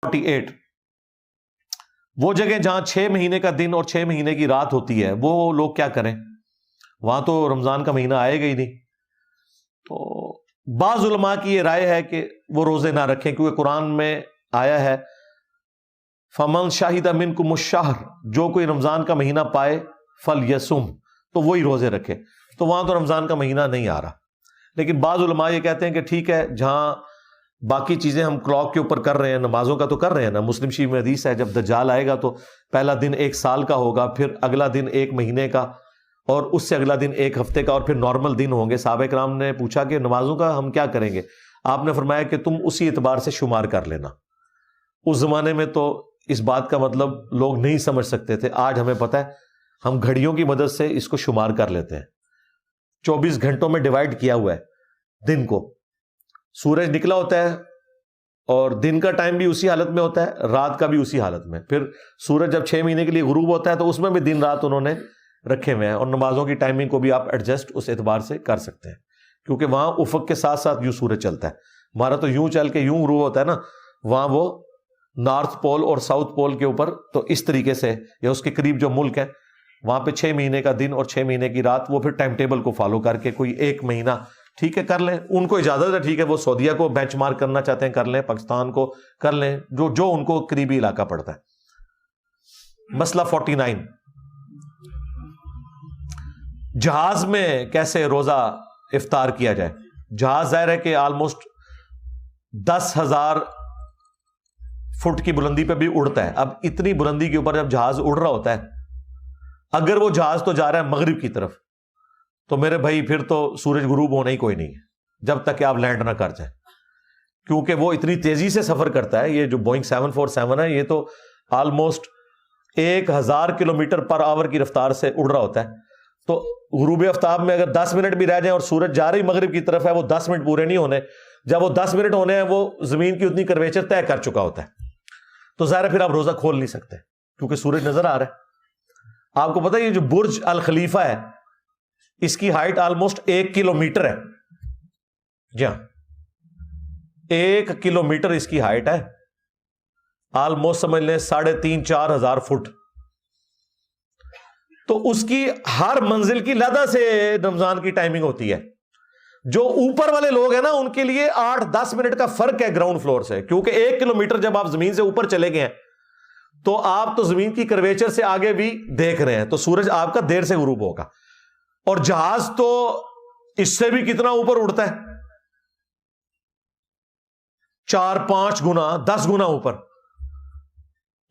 48 وہ جگہ جہاں 6 مہینے کا دن اور 6 مہینے کی رات ہوتی ہے وہ لوگ کیا کریں؟ وہاں تو رمضان کا مہینہ آئے گا ہی نہیں. تو بعض علماء کی یہ رائے ہے کہ وہ روزے نہ رکھیں، کیونکہ قرآن میں آیا ہے فَمَنْ شَهِدَ مِنْكُمُ الشَّهْرَ، جو کوئی رمضان کا مہینہ پائے فَلْيَصُمْ، تو وہی روزے رکھے. تو وہاں تو رمضان کا مہینہ نہیں آ رہا. لیکن بعض علماء یہ کہتے ہیں کہ ٹھیک ہے، جہاں باقی چیزیں ہم کلاک کے اوپر کر رہے ہیں، نمازوں کا تو کر رہے ہیں نا. مسلم شریف میں حدیث ہے جب دجال آئے گا تو پہلا دن 1 سال کا ہوگا، پھر اگلا دن 1 مہینے کا، اور اس سے اگلا دن 1 ہفتے کا، اور پھر نارمل دن ہوں گے. صحابہ کرام نے پوچھا کہ نمازوں کا ہم کیا کریں گے؟ آپ نے فرمایا کہ تم اسی اعتبار سے شمار کر لینا. اس زمانے میں تو اس بات کا مطلب لوگ نہیں سمجھ سکتے تھے. آج ہمیں پتہ ہے، ہم گھڑیوں کی مدد سے اس کو شمار کر لیتے ہیں. 24 گھنٹوں میں ڈیوائیڈ کیا ہوا ہے دن کو. سورج نکلا ہوتا ہے اور دن کا ٹائم بھی اسی حالت میں ہوتا ہے، رات کا بھی اسی حالت میں. پھر سورج جب 6 مہینے کے لیے غروب ہوتا ہے تو اس میں بھی دن رات انہوں نے رکھے ہوئے ہیں، اور نمازوں کی ٹائمنگ کو بھی آپ ایڈجسٹ اس اعتبار سے کر سکتے ہیں، کیونکہ وہاں افق کے ساتھ ساتھ یوں سورج چلتا ہے. ہمارا تو یوں چل کے یوں غروب ہوتا ہے نا، وہاں وہ نارتھ پول اور ساؤتھ پول کے اوپر. تو اس طریقے سے یا اس کے قریب جو ملک ہے وہاں پہ 6 مہینے کا دن اور 6 مہینے کی رات، وہ پھر ٹائم ٹیبل کو فالو کر کے کوئی 1 مہینہ ٹھیک ہے کر لیں. ان کو اجازت ہے، ٹھیک ہے، وہ سعودیہ کو بینچ مارک کرنا چاہتے ہیں کر لیں، پاکستان کو کر لیں، جو ان کو قریبی علاقہ پڑتا ہے. مسئلہ 49، جہاز میں کیسے روزہ افطار کیا جائے؟ جہاز ظاہر ہے کہ آلموسٹ 10,000 فٹ کی بلندی پہ بھی اڑتا ہے. اب اتنی بلندی کے اوپر جب جہاز اڑ رہا ہوتا ہے، اگر وہ جہاز تو جا رہا ہے مغرب کی طرف، تو میرے بھائی پھر تو سورج غروب ہونا ہی کوئی نہیں ہے جب تک کہ آپ لینڈ نہ کر جائیں، کیونکہ وہ اتنی تیزی سے سفر کرتا ہے. یہ جو بوئنگ 747 ہے، یہ تو آلموسٹ 1000 کلومیٹر پر آور کی رفتار سے اڑ رہا ہوتا ہے. تو غروب آفتاب میں اگر 10 منٹ بھی رہ جائیں اور سورج جا رہی مغرب کی طرف ہے، وہ 10 منٹ پورے نہیں ہونے. جب وہ 10 منٹ ہونے ہیں، وہ زمین کی اتنی کرویچر طے کر چکا ہوتا ہے. تو ظاہر ہے پھر آپ روزہ کھول نہیں سکتے کیونکہ سورج نظر آ رہا ہے. آپ کو پتہ ہے یہ جو برج الخلیفہ ہے، اس کی ہائٹ آلموسٹ 1 کلومیٹر ہے. جی ہاں، 1 کلومیٹر اس کی ہائٹ ہے، آلموسٹ سمجھ لیں 3,500-4 ہزار فٹ. تو اس کی ہر منزل کی لدہ سے رمضان کی ٹائمنگ ہوتی ہے. جو اوپر والے لوگ ہیں نا، ان کے لیے 8-10 منٹ کا فرق ہے گراؤنڈ فلور سے، کیونکہ 1 کلومیٹر جب آپ زمین سے اوپر چلے گئے ہیں تو آپ تو زمین کی کرویچر سے آگے بھی دیکھ رہے ہیں، تو سورج آپ کا دیر سے غروب ہوگا. اور جہاز تو اس سے بھی کتنا اوپر اڑتا ہے، 4-5 گنا 10 گنا اوپر.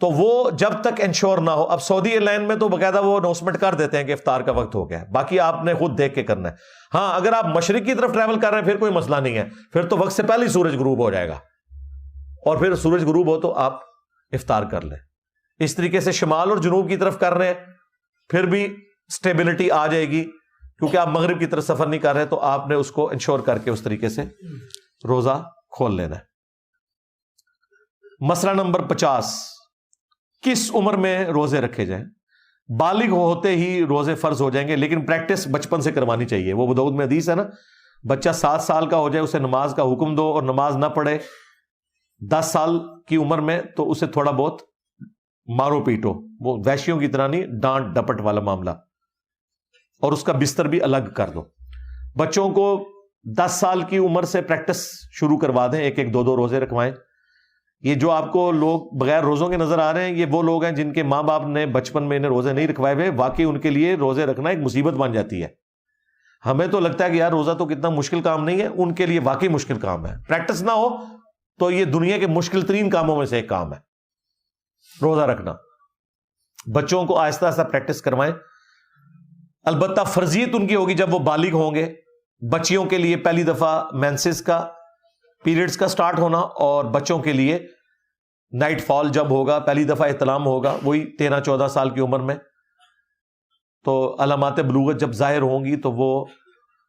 تو وہ جب تک انشور نہ ہو، اب سعودی ایئر لائن میں تو باقاعدہ وہ اناؤنسمنٹ کر دیتے ہیں کہ افطار کا وقت ہو گیا ہے، باقی آپ نے خود دیکھ کے کرنا ہے. ہاں، اگر آپ مشرق کی طرف ٹریول کر رہے ہیں پھر کوئی مسئلہ نہیں ہے، پھر تو وقت سے پہلے ہی سورج غروب ہو جائے گا، اور پھر سورج غروب ہو تو آپ افطار کر لیں. اس طریقے سے شمال اور جنوب کی طرف کر رہے ہیں پھر بھی سٹیبلٹی آ جائے گی، کیونکہ آپ مغرب کی طرف سفر نہیں کر رہے، تو آپ نے اس کو انشور کر کے اس طریقے سے روزہ کھول لینا ہے. مسئلہ نمبر 50، کس عمر میں روزے رکھے جائیں؟ بالغ ہوتے ہی روزے فرض ہو جائیں گے، لیکن پریکٹس بچپن سے کروانی چاہیے. وہ ابو داؤد میں حدیث ہے نا، بچہ 7 سال کا ہو جائے اسے نماز کا حکم دو، اور نماز نہ پڑھے 10 سال کی عمر میں تو اسے تھوڑا بہت مارو پیٹو، وہ وحشیوں کی طرح نہیں، ڈانٹ ڈپٹ والا معاملہ، اور اس کا بستر بھی الگ کر دو. بچوں کو 10 سال کی عمر سے پریکٹس شروع کروا دیں، 1-2 روزے رکھوائیں. یہ جو آپ کو لوگ بغیر روزوں کے نظر آ رہے ہیں، یہ وہ لوگ ہیں جن کے ماں باپ نے بچپن میں انہیں روزے نہیں رکھوائے ہوئے. واقعی ان کے لیے روزے رکھنا ایک مصیبت بن جاتی ہے. ہمیں تو لگتا ہے کہ یار روزہ تو کتنا مشکل کام نہیں ہے، ان کے لیے واقعی مشکل کام ہے. پریکٹس نہ ہو تو یہ دنیا کے مشکل ترین کاموں میں سے ایک کام ہے روزہ رکھنا. بچوں کو آہستہ آہستہ پریکٹس کروائیں. البتہ فرضیت ان کی ہوگی جب وہ بالغ ہوں گے. بچیوں کے لیے پہلی دفعہ مینسز کا پیریڈز کا سٹارٹ ہونا، اور بچوں کے لیے نائٹ فال جب ہوگا، پہلی دفعہ احتلام ہوگا، وہی 13-14 سال کی عمر میں. تو علامات بلوغت جب ظاہر ہوں گی تو وہ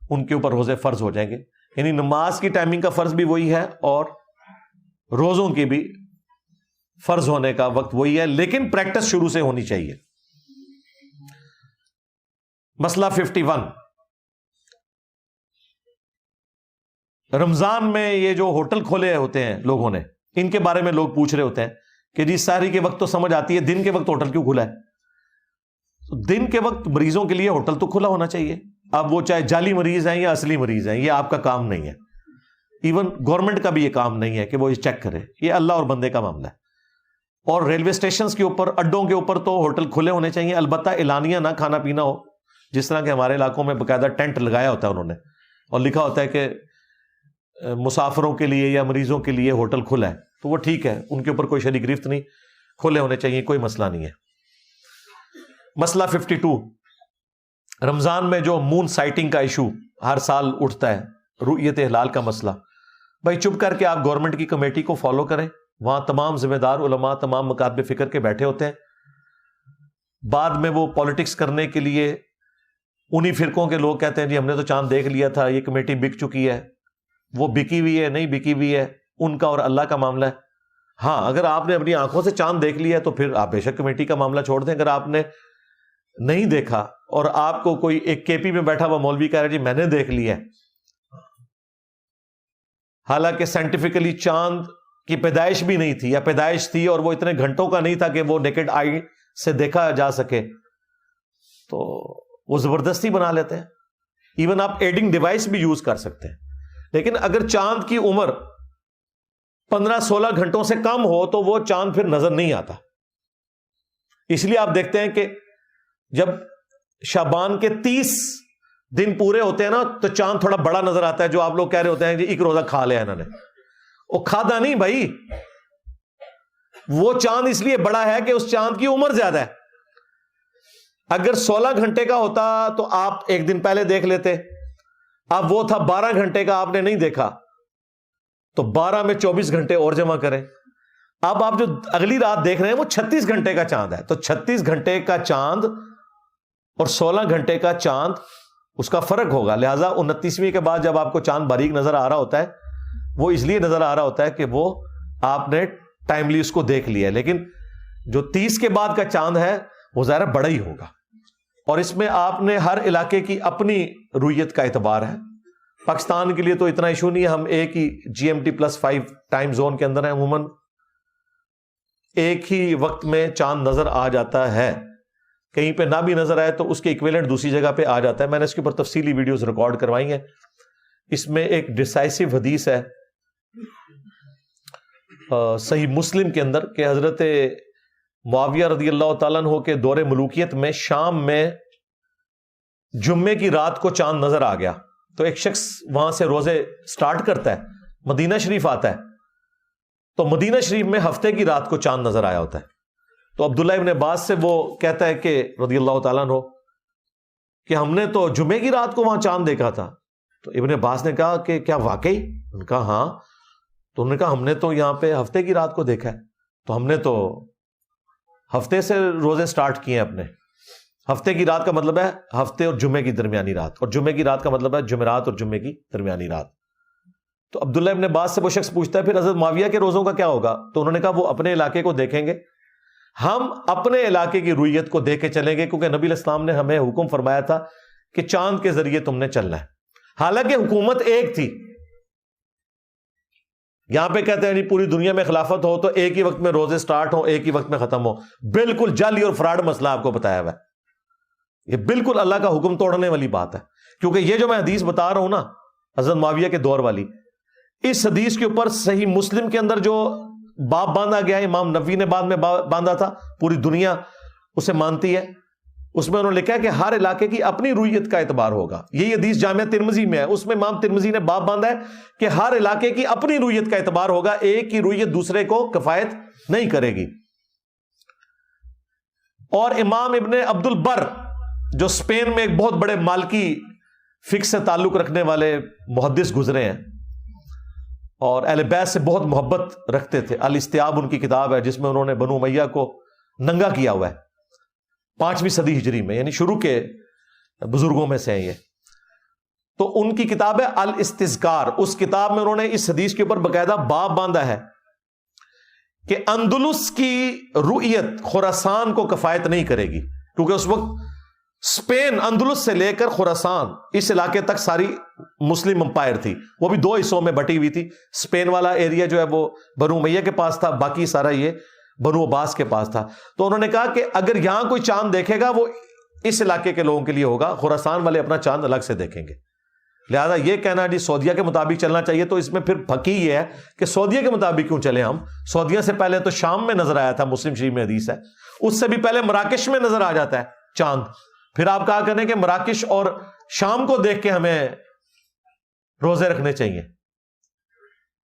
ان کے اوپر روزے فرض ہو جائیں گے. یعنی نماز کی ٹائمنگ کا فرض بھی وہی ہے اور روزوں کی بھی فرض ہونے کا وقت وہی ہے، لیکن پریکٹس شروع سے ہونی چاہیے. مسئلہ 51، رمضان میں یہ جو ہوٹل کھولے ہوتے ہیں لوگوں نے، ان کے بارے میں لوگ پوچھ رہے ہوتے ہیں کہ جی سحری کے وقت تو سمجھ آتی ہے، دن کے وقت ہوٹل کیوں کھلا ہے؟ تو دن کے وقت مریضوں کے لیے ہوٹل تو کھلا ہونا چاہیے. اب وہ چاہے جعلی مریض ہیں یا اصلی مریض ہیں، یہ آپ کا کام نہیں ہے. ایون گورنمنٹ کا بھی یہ کام نہیں ہے کہ وہ یہ چیک کرے، یہ اللہ اور بندے کا معاملہ ہے. اور ریلوے اسٹیشنز کے اوپر، اڈوں کے اوپر تو ہوٹل کھلے ہونے چاہیے، البتہ اعلانیہ نہ کھانا پینا ہو. جس طرح کہ ہمارے علاقوں میں باقاعدہ ٹینٹ لگایا ہوتا ہے انہوں نے، اور لکھا ہوتا ہے کہ مسافروں کے لیے یا مریضوں کے لیے ہوٹل کھلا ہے، تو وہ ٹھیک ہے، ان کے اوپر کوئی شرعی گرفت نہیں، کھلے ہونے چاہیے، کوئی مسئلہ نہیں ہے. مسئلہ 52، رمضان میں جو مون سائٹنگ کا ایشو ہر سال اٹھتا ہے، رؤیت ہلال کا مسئلہ. بھائی چپ کر کے آپ گورنمنٹ کی کمیٹی کو فالو کریں، وہاں تمام ذمہ دار علماء، تمام مکاتب فکر کے بیٹھے ہوتے ہیں. بعد میں وہ پالیٹکس کرنے کے لیے انہی فرقوں کے لوگ کہتے ہیں جی ہم نے تو چاند دیکھ لیا تھا، یہ کمیٹی بک چکی ہے. وہ بکی ہوئی ہے نہیں بکی ہوئی ہے، ان کا اور اللہ کا معاملہ ہے. ہاں اگر آپ نے اپنی آنکھوں سے چاند دیکھ لیا ہے تو پھر آپ بے شک کمیٹی کا معاملہ چھوڑ دیں. اگر آپ نے نہیں دیکھا اور آپ کو کوئی ایک کے پی میں بیٹھا ہوا مولوی کہہ رہا ہے جی میں نے دیکھ لیا ہے، حالانکہ سائنٹیفکلی چاند کی پیدائش بھی نہیں تھی، یا پیدائش تھی اور وہ اتنے گھنٹوں کا نہیں تھا کہ وہ نیکڈ آئی سے دیکھا جا سکے، تو وہ زبردستی بنا لیتے ہیں. ایون آپ ایڈنگ ڈیوائس بھی یوز کر سکتے ہیں، لیکن اگر چاند کی عمر 15-16 گھنٹوں سے کم ہو تو وہ چاند پھر نظر نہیں آتا. اس لیے آپ دیکھتے ہیں کہ جب شعبان کے 30 دن پورے ہوتے ہیں نا تو چاند تھوڑا بڑا نظر آتا ہے. جو آپ لوگ کہہ رہے ہوتے ہیں کہ ایک روزہ کھا لیا انہوں نے، وہ کھادا نہیں بھائی، وہ چاند اس لیے بڑا ہے کہ اس چاند کی عمر زیادہ ہے. اگر 16 گھنٹے کا ہوتا تو آپ ایک دن پہلے دیکھ لیتے. اب وہ تھا 12 گھنٹے کا، آپ نے نہیں دیکھا تو 12 میں 24 گھنٹے اور جمع کریں. اب آپ جو اگلی رات دیکھ رہے ہیں وہ 36 گھنٹے کا چاند ہے، تو 36 گھنٹے کا چاند اور 16 گھنٹے کا چاند اس کا فرق ہوگا. لہٰذا 29ویں کے بعد جب آپ کو چاند باریک نظر آ رہا ہوتا ہے، وہ اس لیے نظر آ رہا ہوتا ہے کہ وہ آپ نے ٹائملی اس کو دیکھ لیا ہے. لیکن جو 30 کے بعد کا چاند ہے وہ ظاہر بڑا ہی ہوگا. اور اس میں آپ نے ہر علاقے کی اپنی رؤیت کا اعتبار ہے. پاکستان کے لیے تو اتنا ایشو نہیں ہے، ہم ایک ہی GMT+5 ٹائم زون کے اندر ہیں، عموماً ایک ہی وقت میں چاند نظر آ جاتا ہے. کہیں پہ نہ بھی نظر آئے تو اس کے ایکویلنٹ دوسری جگہ پہ آ جاتا ہے. میں نے اس کے اوپر تفصیلی ویڈیوز ریکارڈ کروائی ہیں. اس میں ایک ڈیسائسو حدیث ہے صحیح مسلم کے اندر کہ حضرت معاویہ رضی اللہ تعالیٰ عنہ کے دور ملوکیت میں شام میں جمعے کی رات کو چاند نظر آ گیا. تو ایک شخص وہاں سے روزے سٹارٹ کرتا ہے، مدینہ شریف آتا ہے، تو مدینہ شریف میں ہفتے کی رات کو چاند نظر آیا ہوتا ہے. تو عبداللہ ابن عباس سے وہ کہتا ہے کہ رضی اللہ تعالیٰ عنہ کہ ہم نے تو جمعے کی رات کو وہاں چاند دیکھا تھا. تو ابن عباس نے کہا کہ کیا واقعی؟ ان کا ہاں. تو انہوں نے کہا ہم نے تو یہاں پہ ہفتے کی رات کو دیکھا ہے. تو ہم نے تو ہفتے سے روزے سٹارٹ کیے ہیں اپنے. ہفتے کی رات کا مطلب ہے ہفتے اور جمعے کی درمیانی رات، اور جمعے کی رات کا مطلب ہے جمعرات اور جمعے کی درمیانی رات. تو عبداللہ ابن عباس سے وہ شخص پوچھتا ہے پھر حضرت معاویہ کے روزوں کا کیا ہوگا؟ تو انہوں نے کہا وہ اپنے علاقے کو دیکھیں گے، ہم اپنے علاقے کی رؤیت کو دیکھ کے چلیں گے، کیونکہ نبی علیہ السلام نے ہمیں حکم فرمایا تھا کہ چاند کے ذریعے تم نے چلنا ہے. حالانکہ حکومت ایک تھی. یہاں پہ کہتے ہیں جی پوری دنیا میں خلافت ہو تو ایک ہی وقت میں روزے سٹارٹ ہو، ایک ہی وقت میں ختم ہو. بالکل جعلی اور فراڈ مسئلہ آپ کو بتایا ہوا ہے. یہ بالکل اللہ کا حکم توڑنے والی بات ہے. کیونکہ یہ جو میں حدیث بتا رہا ہوں نا حضرت معاویہ کے دور والی، اس حدیث کے اوپر صحیح مسلم کے اندر جو باب باندھا گیا ہے، امام نووی نے بعد میں باندھا تھا، پوری دنیا اسے مانتی ہے. اس میں انہوں نے لکھا ہے کہ ہر علاقے کی اپنی رؤیت کا اعتبار ہوگا. یہی حدیث جامعہ ترمذی میں ہے، اس میں امام ترمذی نے باب باندھا ہے کہ ہر علاقے کی اپنی رؤیت کا اعتبار ہوگا، ایک کی رؤیت دوسرے کو کفایت نہیں کرے گی. اور امام ابن عبد البر جو اسپین میں ایک بہت بڑے مالکی فقہ سے تعلق رکھنے والے محدث گزرے ہیں اور اہل بیت سے بہت محبت رکھتے تھے، الاستیاب ان کی کتاب ہے جس میں انہوں نے بنو امیہ کو ننگا کیا ہوا ہے 5ویں صدی ہجری میں، یعنی شروع کے بزرگوں میں سے ہیں یہ. تو ان کی کتاب ہے الاستذکار. اس کتاب میں انہوں نے اس حدیث کے اوپر باقاعدہ باب باندھا ہے کہ اندلس کی رؤیت خراسان کو کفایت نہیں کرے گی، کیونکہ اس وقت اسپین اندلس سے لے کر خراسان اس علاقے تک ساری مسلم امپائر تھی، وہ بھی 2 حصوں میں بٹی ہوئی تھی. اسپین والا ایریا جو ہے وہ بنو امیہ کے پاس تھا، باقی سارا یہ بنو عباس کے پاس تھا. تو انہوں نے کہا کہ اگر یہاں کوئی چاند دیکھے گا وہ اس علاقے کے لوگوں کے لیے ہوگا، خراسان والے اپنا چاند الگ سے دیکھیں گے. لہذا یہ کہنا جی سعودیہ کے مطابق چلنا چاہیے، تو اس میں پھر پھکی یہ ہے کہ سعودیہ کے مطابق کیوں چلے ہم؟ سعودیہ سے پہلے تو شام میں نظر آیا تھا، مسلم شریف میں حدیث ہے. اس سے بھی پہلے مراکش میں نظر آ جاتا ہے چاند. پھر آپ کہا کریں کہ مراکش اور شام کو دیکھ کے ہمیں روزے رکھنے چاہیے.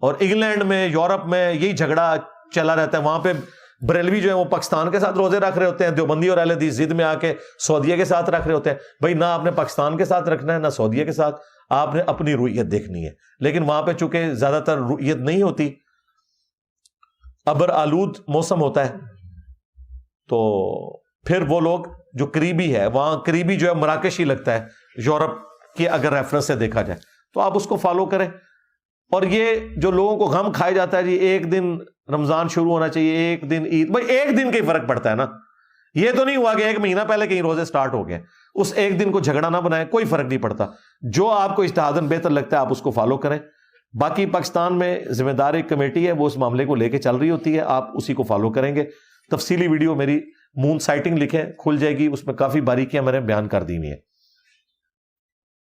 اور انگلینڈ میں، یورپ میں یہی جھگڑا چلا رہتا ہے. وہاں پہ بریلوی جو ہے وہ پاکستان کے ساتھ روزے رکھ رہے ہوتے ہیں، دیوبندی اور اہل حدیث ضد میں آ کے سعودیہ کے ساتھ رکھ رہے ہوتے ہیں. بھائی نہ آپ نے پاکستان کے ساتھ رکھنا ہے نہ سعودیہ کے ساتھ، آپ نے اپنی رؤیت دیکھنی ہے. لیکن وہاں پہ چونکہ زیادہ تر رؤیت نہیں ہوتی، ابر آلود موسم ہوتا ہے، تو پھر وہ لوگ جو قریبی ہے، وہاں قریبی جو ہے مراکش ہی لگتا ہے یورپ کے اگر ریفرنس سے دیکھا جائے، تو آپ اس کو فالو کریں. اور یہ جو لوگوں کو غم کھایا جاتا ہے جی ایک دن رمضان شروع ہونا چاہیے، ایک دن عید، بھائی ایک دن کا ہی فرق پڑتا ہے نا. یہ تو نہیں ہوا کہ 1 مہینہ پہلے کہیں روزے سٹارٹ ہو گئے، اس ایک دن کو جھگڑا نہ بنائے، کوئی فرق نہیں پڑتا. جو آپ کو اجتہاداً بہتر لگتا ہے آپ اس کو فالو کریں. باقی پاکستان میں ذمہ دار ایک کمیٹی ہے، وہ اس معاملے کو لے کے چل رہی ہوتی ہے، آپ اسی کو فالو کریں گے. تفصیلی ویڈیو میری مون سائٹنگ لکھیں، کھل جائے گی، اس میں کافی باریکیاں میں نے بیان کر دی ہوئی ہیں.